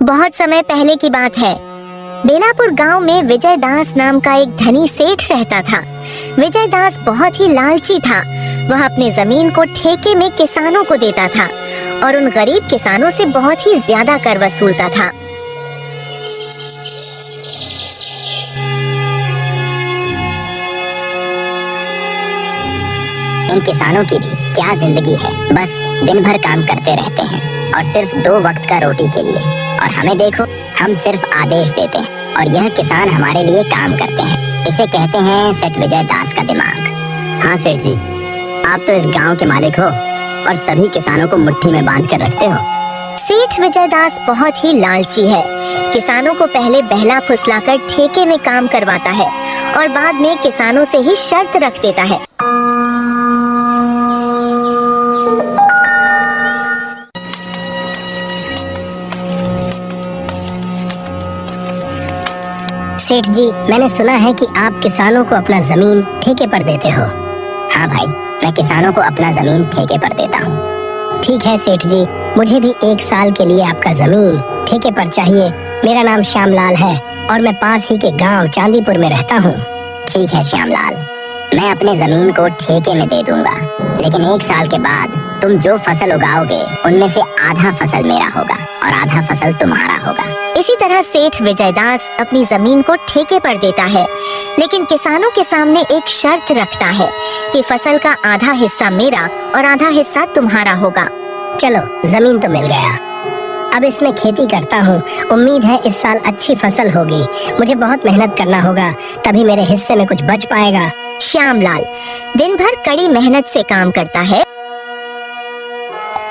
बहुत समय पहले की बात है। बेलापुर गांव में विजय दास नाम का एक धनी सेठ रहता था। विजय दास बहुत ही लालची था। वह अपने जमीन को ठेके में किसानों को देता था और उन गरीब किसानों से बहुत ही ज्यादा कर वसूलता था। इन किसानों की भी क्या जिंदगी है, बस दिन भर काम करते रहते हैं और सिर्फ 2 वक्त का रोटी के लिए। और हमें देखो, हम सिर्फ आदेश देते हैं और यह किसान हमारे लिए काम करते हैं। इसे कहते हैं सेठ विजय दास का दिमाग। हाँ सेठ जी, आप तो इस गांव के मालिक हो और सभी किसानों को मुट्ठी में बांध कर रखते हो। सेठ विजय दास बहुत ही लालची है। किसानों को पहले बहला फुसलाकर ठेके में काम करवाता है और बाद में किसानों से ही शर्त रख देता है। सेठ जी, मैंने सुना है कि आप किसानों को अपना जमीन ठेके पर देते हो। हाँ भाई, मैं किसानों को अपना जमीन ठेके पर देता हूँ। ठीक है सेठ जी, मुझे भी 1 साल के लिए आपका जमीन ठेके पर चाहिए। मेरा नाम श्यामलाल है और मैं पास ही के गांव चांदीपुर में रहता हूँ। ठीक है श्यामलाल, मैं अपने जमीन को ठेके में दे दूंगा, लेकिन 1 साल के बाद तुम जो फसल उगाओगे उनमें से आधा फसल मेरा होगा और आधा फसल तुम्हारा होगा। इसी तरह सेठ विजय दास अपनी जमीन को ठेके पर देता है, लेकिन किसानों के सामने एक शर्त रखता है कि फसल का आधा हिस्सा मेरा और आधा हिस्सा तुम्हारा होगा। चलो, जमीन तो मिल गया, अब इसमें खेती करता हूँ। उम्मीद है इस साल अच्छी फसल होगी। मुझे बहुत मेहनत करना होगा, तभी मेरे हिस्से में कुछ बच पाएगा। श्यामलाल दिन भर कड़ी मेहनत से काम करता है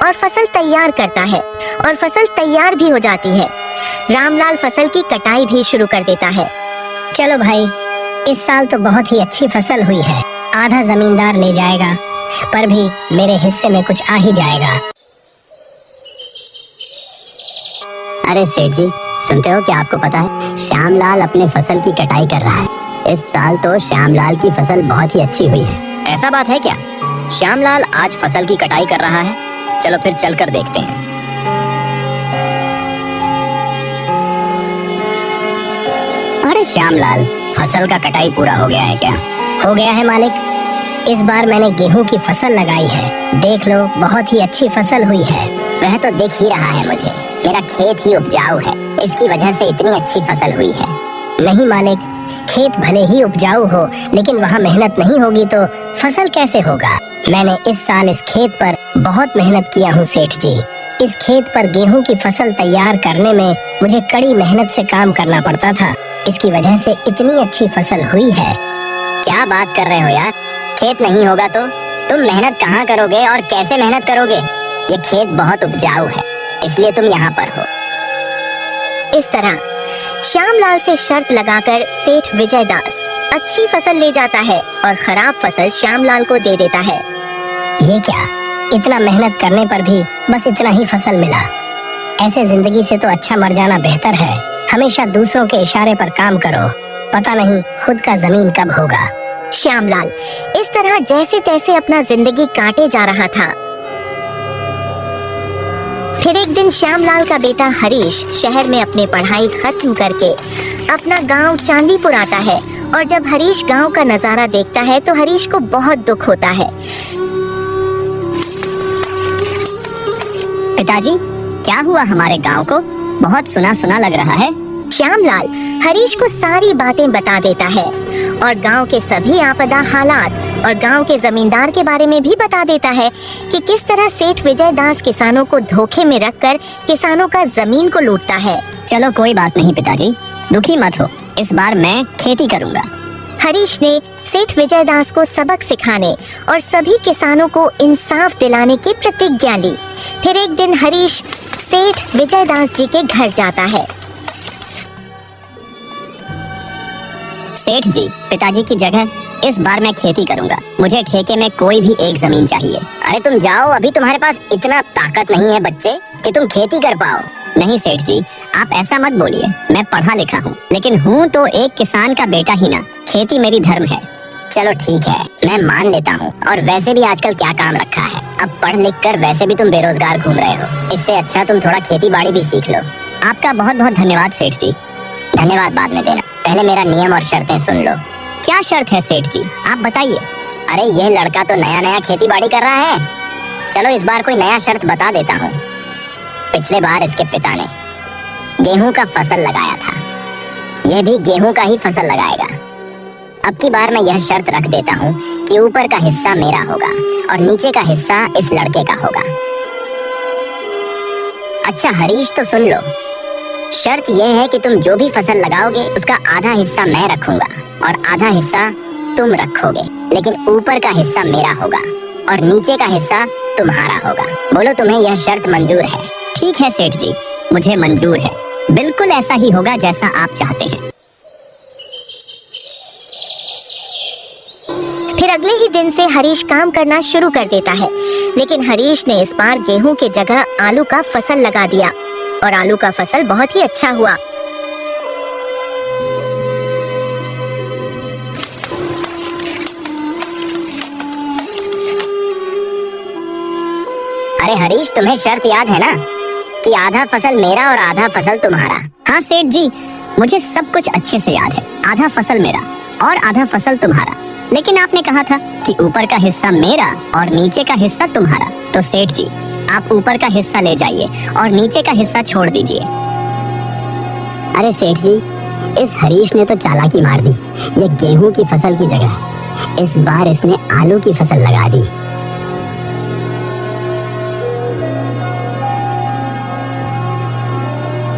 और फसल तैयार करता है और फसल तैयार भी हो जाती है। रामलाल फसल की कटाई भी शुरू कर देता है। चलो भाई, इस साल तो बहुत ही अच्छी फसल हुई है। आधा जमींदार ले जाएगा, पर भी मेरे हिस्से में कुछ आ ही जाएगा। अरे सेठ जी, सुनते हो क्या? आपको पता है श्यामलाल अपने फसल की कटाई कर रहा है। इस साल तो श्यामलाल की फसल बहुत ही अच्छी हुई है। ऐसा बात है क्या? श्यामलाल आज फसल की कटाई कर रहा है? चलो फिर चलकर देखते हैं। अरे श्यामलाल, फसल का कटाई पूरा हो गया है क्या? हो गया है मालिक। इस बार मैंने गेहूं की फसल लगाई है। देख लो, बहुत ही अच्छी फसल हुई है। वह तो दिख ही रहा है मुझे, मेरा खेत ही उपजाऊ है, इसकी वजह से इतनी अच्छी फसल हुई है। नहीं मालिक, खेत भले ही उपजाऊ हो, लेकिन वहाँ मेहनत नहीं होगी तो फसल कैसे होगा? मैंने इस साल इस खेत पर बहुत मेहनत किया हूँ सेठ जी। इस खेत पर गेहूं की फसल तैयार करने में मुझे कड़ी मेहनत से काम करना पड़ता था। इसकी वजह से इतनी अच्छी फसल हुई है। क्या बात कर रहे हो यार? खेत नहीं होगा तो तुम मेहनत कहाँ करोगे और कैसे मेहनत करोगे? ये खेत बहुत उपजाऊ है, इसलिए तुम यहाँ पर हो। इस तरह श्यामलाल से शर्त लगाकर सेठ विजय दास अच्छी फसल ले जाता है और खराब फसल श्यामलाल को दे देता है। ये क्या, इतना मेहनत करने पर भी बस इतना ही फसल मिला? ऐसे जिंदगी से तो अच्छा मर जाना बेहतर है। हमेशा दूसरों के इशारे पर काम करो, पता नहीं खुद का जमीन कब होगा। श्यामलाल इस तरह जैसे तैसे अपना जिंदगी काटे जा रहा था। फिर एक दिन श्यामलाल का बेटा हरीश शहर में अपनी पढ़ाई खत्म करके अपना गांव चांदीपुर आता है, और जब हरीश गांव का नजारा देखता है तो हरीश को बहुत दुख होता है। पिताजी, क्या हुआ हमारे गांव को? बहुत सुना सुना लग रहा है। श्यामलाल हरीश को सारी बातें बता देता है और गांव के सभी आपदा हालात और गांव के जमींदार के बारे में भी बता देता है कि किस तरह सेठ विजय दास किसानों को धोखे में रखकर किसानों का जमीन को लूटता है। चलो कोई बात नहीं पिताजी, दुखी मत हो, इस बार मैं खेती करूंगा। हरीश ने सेठ विजय दास को सबक सिखाने और सभी किसानों को इंसाफ दिलाने की प्रतिज्ञा ली। फिर एक दिन हरीश सेठ विजय दास जी के घर जाता है। सेठ जी, पिताजी की जगह इस बार मैं खेती करूंगा। मुझे ठेके में कोई भी एक जमीन चाहिए। अरे तुम जाओ, अभी तुम्हारे पास इतना ताकत नहीं है बच्चे कि तुम खेती कर पाओ। नहीं सेठ जी, आप ऐसा मत बोलिए। मैं पढ़ा लिखा हूँ, लेकिन हूँ तो एक किसान का बेटा ही ना। खेती मेरी धर्म है। चलो ठीक है, मैं मान लेता हूँ। और वैसे भी आजकल क्या काम रखा है, अब पढ़ लिख कर वैसे भी तुम बेरोजगार घूम रहे हो, इससे अच्छा तुम थोड़ा खेती बाड़ी भी सीख लो। आपका बहुत बहुत धन्यवाद सेठ जी। धन्यवाद बाद में देना, पहले मेरा नियम और शर्तें सुन लो। क्या शर्त है सेठ जी, आप बताइए। अरे यह लड़का तो नया नया खेती बाड़ी कर रहा है, चलो इस बार कोई नया शर्त बता देता हूँ। पिछले बार इसके पिता ने गेहूं का फसल लगाया था, यह भी गेहूं का ही फसल लगाएगा। अब की बार मैं यह शर्त रख देता हूँ कि ऊपर का हिस्सा मेरा होगा और नीचे का हिस्सा इस लड़के का होगा। अच्छा हरीश तो सुन लो, शर्त यह है कि तुम जो भी फसल लगाओगे उसका आधा हिस्सा मैं रखूंगा और आधा हिस्सा तुम रखोगे, लेकिन ऊपर का हिस्सा मेरा होगा और नीचे का हिस्सा तुम्हारा होगा। बोलो तुम्हें यह शर्त मंजूर है? ठीक है सेठ जी, मुझे मंजूर है, बिल्कुल ऐसा ही होगा जैसा आप चाहते हैं। फिर अगले ही दिन से हरीश काम करना शुरू कर देता है, लेकिन हरीश ने इस बार गेहूं के जगह आलू का फसल लगा दिया और आलू का फसल बहुत ही अच्छा हुआ। अरे हरीश, तुम्हें शर्त याद है ना कि आधा फसल मेरा और आधा फसल तुम्हारा? हाँ सेठ जी, मुझे सब कुछ अच्छे से याद है, आधा फसल मेरा और आधा फसल तुम्हारा। लेकिन आपने कहा था कि ऊपर का हिस्सा मेरा और नीचे का हिस्सा तुम्हारा। तो सेठ जी, आप ऊपर का हिस्सा ले जाइए और नीचे का हिस्सा छोड़ दीजिए। अरे सेठ जी, इस हरीश ने तो चालाकी मार दी, ये गेहूं की फसल की जगह इस बार इसने आलू की फसल लगा दी।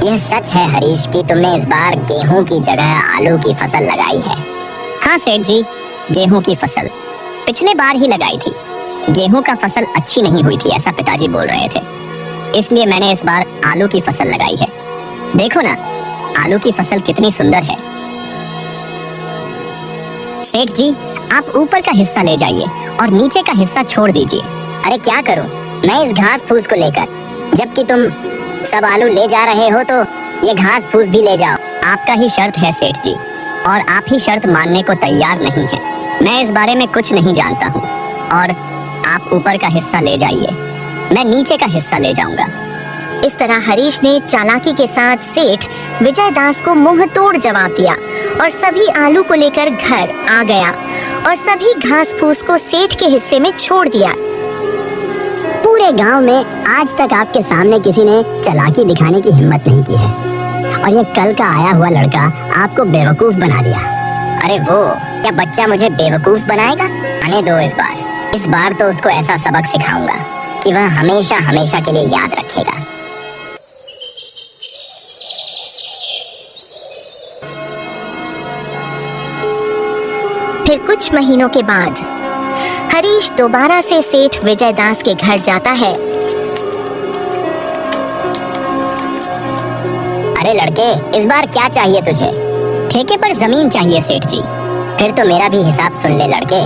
यह सच है हरीश कि तुमने इस बार गेहूं की जगह आलू की फसल लगाई है? हाँ सेठ जी, गेहूं की फसल पिछले बार ही लगाई थी। गेहूं का फसल अच्छी नहीं हुई थी ऐसा पिताजी बोल रहे थे, इसलिए मैंने इस बार आलू की फसल लगाई है। देखो ना, आलू की फसल कितनी सुंदर है। सेठ जी, आप ऊपर का हिस्सा ले जाइए और नीचे का हिस्सा छोड़ दीजिए। अरे क्या करूं मैं इस घास फूस को लेकर, जबकि तुम सब आलू ले जा रहे हो तो ये घास फूस भी ले जाओ। आपका ही शर्त है सेठ जी, और आप ही शर्त मानने को तैयार नहीं है। मैं इस बारे में कुछ नहीं जानता हूँ और आप ऊपर का हिस्सा ले जाइए, मैं नीचे का हिस्सा ले जाऊंगा। इस तरह हरीश ने चालाकी के साथ सेठ विजय दास को मुंह तोड़ जवाब दिया और सभी आलू को लेकर घर आ गया और सभी घास फूस को सेठ के हिस्से में छोड़ दिया। पूरे गांव में आज तक आपके सामने किसी ने चालाकी दिखाने की हिम्मत नहीं की है और ये कल का आया हुआ लड़का आपको बेवकूफ बना दिया। अरे वो क्या बच्चा मुझे बेवकूफ बनाएगा? आने दो, इस बार तो उसको ऐसा सबक सिखाऊंगा कि वह हमेशा हमेशा के लिए याद रखेगा। फिर कुछ महीनों के बाद हरीश दोबारा से सेठ विजय दास के घर जाता है। अरे लड़के, इस बार क्या चाहिए तुझे? ठेके पर जमीन चाहिए सेठ जी। फिर तो मेरा भी हिसाब सुन ले लड़के,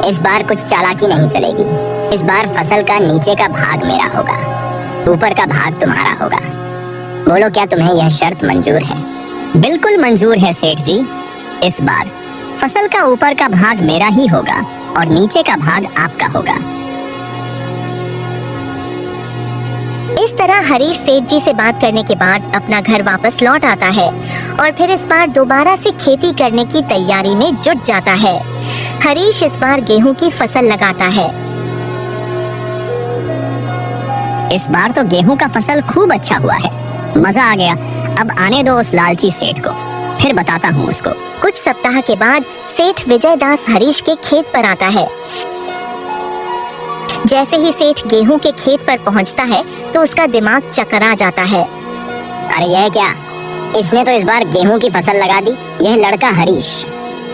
इस बार कुछ चालाकी नहीं चलेगी। इस बार फसल का नीचे का भाग मेरा होगा, ऊपर का भाग तुम्हारा होगा। बोलो क्या तुम्हें यह शर्त मंजूर है? बिल्कुल मंजूर है सेठ जी। इस बार फसल का ऊपर का भाग मेरा ही होगा और नीचे का भाग आपका होगा। इस तरह हरीश सेठ जी से बात करने के बाद अपना घर वापस लौट आता है और फिर इस बार दोबारा से खेती करने की तैयारी में जुट जाता है। हरीश इस बार गेहूं की फसल लगाता है। इस बार तो गेहूं का फसल खूब अच्छा हुआ है, मजा आ गया। अब आने दो उस लालची सेठ को, फिर बताता हूँ उसको। कुछ सप्ताह के बाद सेठ विजय दास हरीश के खेत पर आता है। जैसे ही सेठ गेहूं के खेत पर पहुंचता है तो उसका दिमाग चकरा जाता है। अरे यह क्या, इसने तो इस बार गेहूं की फसल लगा दी। यह लड़का हरीश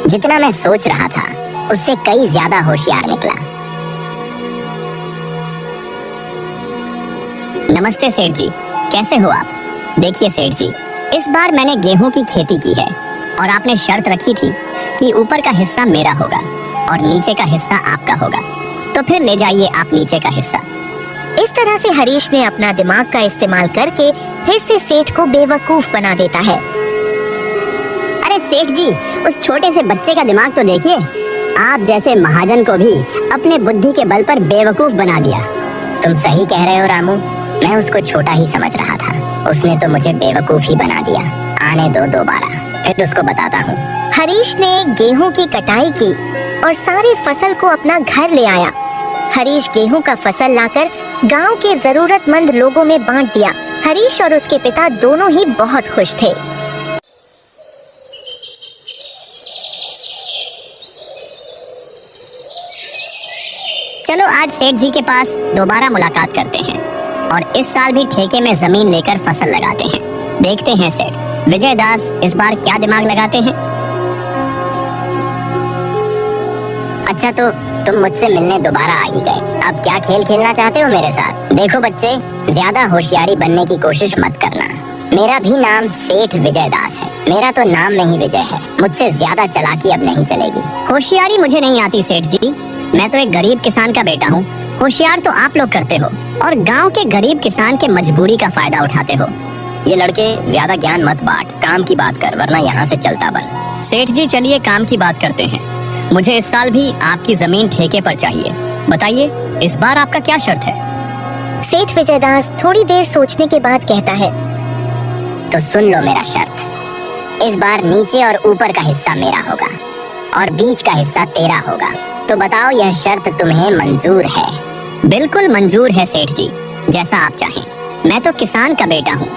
जितना मैं सोच रहा था उससे कई ज्यादा होशियार निकला। नमस्ते सेठ जी, कैसे हो आप? देखिए सेठ जी, इस बार मैंने गेहूं की खेती की है और आपने शर्त रखी थी कि ऊपर का हिस्सा मेरा होगा और नीचे का हिस्सा आपका होगा, तो फिर ले जाइए आप नीचे का हिस्सा। इस तरह से हरीश ने अपना दिमाग का इस्तेमाल करके फिर से सेठ को बेवकूफ बना देता है। अरे सेठ जी, उस छोटे से बच्चे का दिमाग तो देखिए, आप जैसे महाजन को भी अपने बुद्धि के बल पर बेवकूफ बना दिया। तुम सही कह रहे हो रामू, मैं उसको छोटा ही समझ रहा था। उसने तो मुझे बेवकूफ ही बना दिया। आने दो दोबारा, फिर उसको बताता हूँ। हरीश ने गेहूं की कटाई की और सारी फसल को अपना घर ले आया। हरीश गेहूं का फसल लाकर गांव के जरूरतमंद लोगों में बांट दिया। हरीश और उसके पिता दोनों ही बहुत खुश थे। चलो आज सेठ जी के पास दोबारा मुलाकात करते हैं और इस साल भी ठेके में जमीन लेकर फसल लगाते हैं। देखते हैं सेठ विजय दास इस बार क्या दिमाग लगाते हैं। अच्छा तो तुम मुझसे मिलने दोबारा आ ही गए। अब क्या खेल खेलना चाहते हो मेरे साथ? देखो बच्चे, ज्यादा होशियारी बनने की कोशिश मत करना। मेरा भी नाम सेठ विजय दास है। मेरा तो नाम में ही विजय है। मुझसे ज्यादा चालाकी अब नहीं चलेगी। होशियारी मुझे नहीं आती सेठ जी, मैं तो एक गरीब किसान का बेटा हूँ। होशियार तो आप लोग करते हो और गांव के गरीब किसान के मजबूरी का फायदा उठाते हो। ये लड़के ज्यादा ज्ञान मत बांट, काम की बात कर वरना यहाँ से चलता बन। सेठ जी चलिए काम की बात करते हैं। मुझे इस साल भी आपकी जमीन ठेके पर चाहिए। बताइए इस बार आपका क्या शर्त है? सेठ विजय दास थोड़ी देर सोचने के बाद कहता है, तो सुन लो मेरा शर्त। इस बार नीचे और ऊपर का हिस्सा मेरा होगा और बीच का हिस्सा तेरा होगा। तो बताओ यह शर्त तुम्हें मंजूर है? बिल्कुल मंजूर है सेठ जी, जैसा आप चाहें। मैं तो किसान का बेटा हूँ,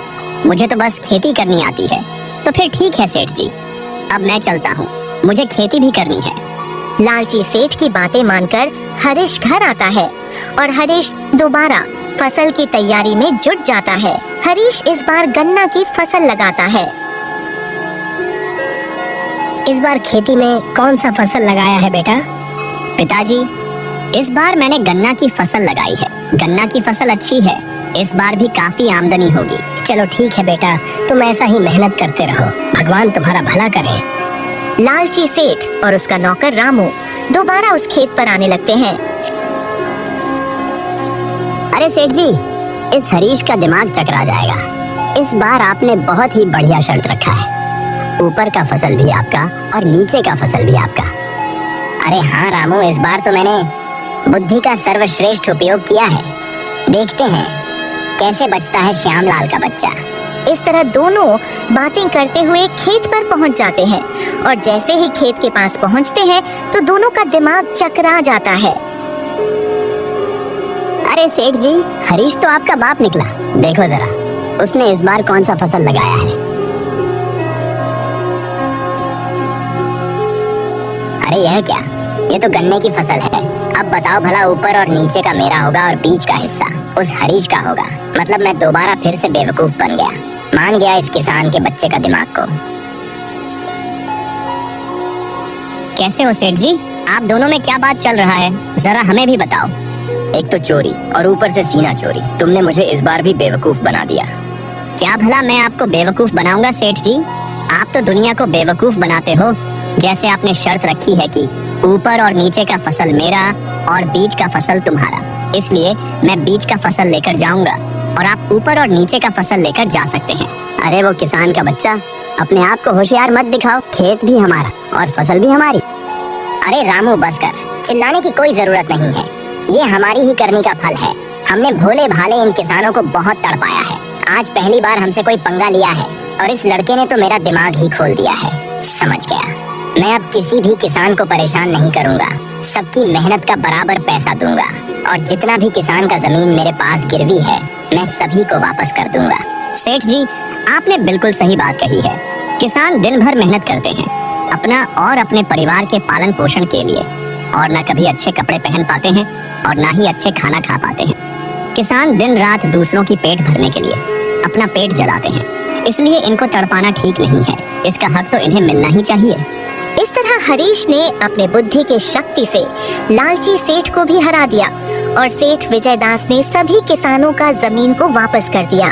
मुझे तो बस खेती करनी आती है। तो फिर ठीक है सेठ जी, अब मैं चलता हूँ, मुझे खेती भी करनी है। लालची सेठ की बातें मानकर हरीश घर आता है और हरीश दोबारा फसल की तैयारी में जुट जाता है। हरीश इस बार गन्ना की फसल लगाता है। इस बार खेती में कौन सा फसल लगाया है बेटा? पिताजी इस बार मैंने गन्ना की फसल लगाई है। गन्ना की फसल अच्छी है, इस बार भी काफी आमदनी होगी। चलो ठीक है बेटा, तुम ऐसा ही मेहनत करते रहो, भगवान तुम्हारा भला करे। लालची सेठ और उसका नौकर रामू दोबारा उस खेत पर आने लगते हैं। अरे सेठ जी, इस हरीश का दिमाग चकरा जाएगा। इस बार आपने बहुत ही बढ़िया शर्त रखा है। ऊपर का फसल भी आपका और नीचे का फसल भी आपका। अरे हाँ रामू, इस बार तो मैंने बुद्धि का सर्वश्रेष्ठ उपयोग किया है। देखते हैं कैसे बचता है श्यामलाल का बच्चा। इस तरह दोनों बातें करते हुए खेत पर पहुंच जाते हैं और जैसे ही खेत के पास पहुंचते हैं तो दोनों का दिमाग चकरा जाता है। अरे सेठ जी, हरीश तो आपका बाप निकला। देखो जरा, उसने इस बार कौन सा फसल लगाया है। अरे यह क्या, ये तो गन्ने की फसल है। अब बताओ भला, ऊपर और नीचे का मेरा होगा और बीच का हिस्सा उस हरीश का होगा। मतलब मैं दोबारा फिर से बेवकूफ बन गया, मान गया इस किसान के बच्चे का दिमाग को। कैसे हो सेठ जी, आप दोनों में क्या बात चल रहा है, जरा हमें भी बताओ। एक तो चोरी और ऊपर से सीना चोरी। तुमने मुझे इस बार भी बेवकूफ बना दिया। क्या भला मैं आपको बेवकूफ बनाऊंगा सेठ जी? आप तो दुनिया को बेवकूफ बनाते हो। जैसे आपने शर्त रखी है कि ऊपर और नीचे का फसल मेरा और बीच का फसल तुम्हारा, इसलिए मैं बीच का फसल लेकर जाऊंगा और आप ऊपर और नीचे का फसल लेकर जा सकते हैं। अरे वो किसान का बच्चा, अपने आप को होशियार मत दिखाओ। खेत भी हमारा और फसल भी हमारी। अरे रामू बस कर, चिल्लाने की कोई जरूरत नहीं है। ये हमारी ही करनी का फल है। हमने भोले भाले इन किसानों को बहुत तड़पाया है। आज पहली बार हमसे कोई पंगा लिया है और इस लड़के ने तो मेरा दिमाग ही खोल दिया है। समझ गया, मैं अब किसी भी किसान को परेशान नहीं करूंगा। सबकी मेहनत का बराबर पैसा दूंगा और जितना भी किसान का जमीन मेरे पास गिरवी है, मैं सभी को वापस कर दूंगा। सेठ जी, आपने बिल्कुल सही बात कही है। किसान दिन भर मेहनत करते हैं अपना और अपने परिवार के पालन पोषण के लिए, और ना कभी अच्छे कपड़े पहन पाते हैं और ना ही अच्छे खाना खा पाते हैं। किसान दिन रात दूसरों की पेट भरने के लिए अपना पेट जलाते हैं, इसलिए इनको तड़पाना ठीक नहीं है। इसका हक तो इन्हें मिलना ही चाहिए। इस तरह हरीश ने अपने बुद्धि की शक्ति से लालची सेठ को भी हरा दिया और सेठ विजय दास ने सभी किसानों का जमीन को वापस कर दिया।